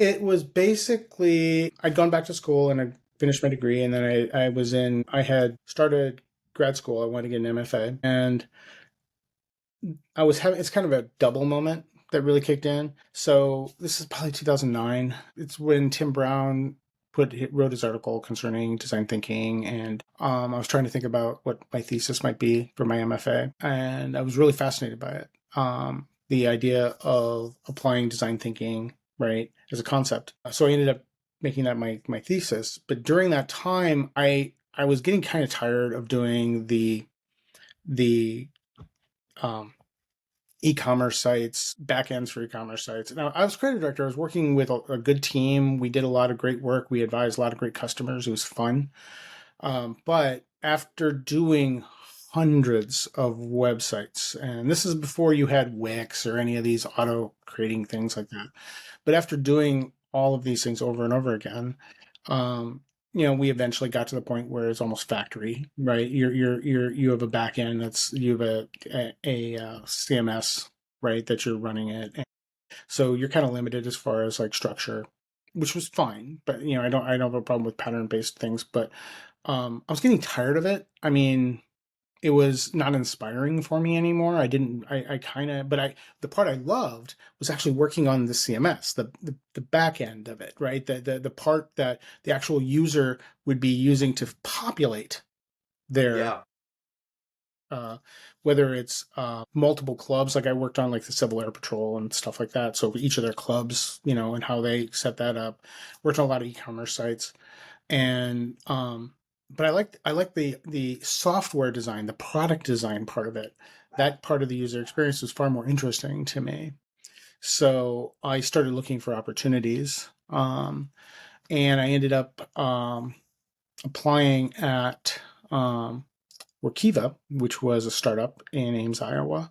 It was basically, I'd gone back to school and I finished my degree, and then I had started grad school. I wanted to get an MFA, and it's kind of a double moment that really kicked in. So this is probably 2009. It's when Tim Brown wrote his article concerning design thinking, and I was trying to think about what my thesis might be for my MFA, and I was really fascinated by it. The idea of applying design thinking, right, as a concept. So I ended up making that my thesis. But during that time, I was getting kind of tired of doing the um, e-commerce sites, backends for e-commerce sites. Now, I was creative director. I was working with a good team. We did a lot of great work. We advised a lot of great customers. It was fun. But after doing hundreds of websites, and this is before you had Wix or any of these auto creating things like that. But after doing all of these things over and over again, um, we eventually got to the point where it's almost factory, right? You have a back end you have a CMS, right, that you're running it. And so you're kind of limited as far as like structure, which was fine. But I don't have a problem with pattern based things, but I was getting tired of it. I mean, it was not inspiring for me anymore. I kind of, but the part I loved was actually working on the CMS, the back end of it, right? The part that the actual user would be using to populate their, Yeah. uh, whether it's multiple clubs, like I worked on like the Civil Air Patrol and stuff like that. So each of their clubs, and how they set that up. Worked on a lot of e-commerce sites, and but I like the software design, the product design part of it. That part of the user experience was far more interesting to me. So I started looking for opportunities, and I ended up applying at Workiva, which was a startup in Ames, Iowa.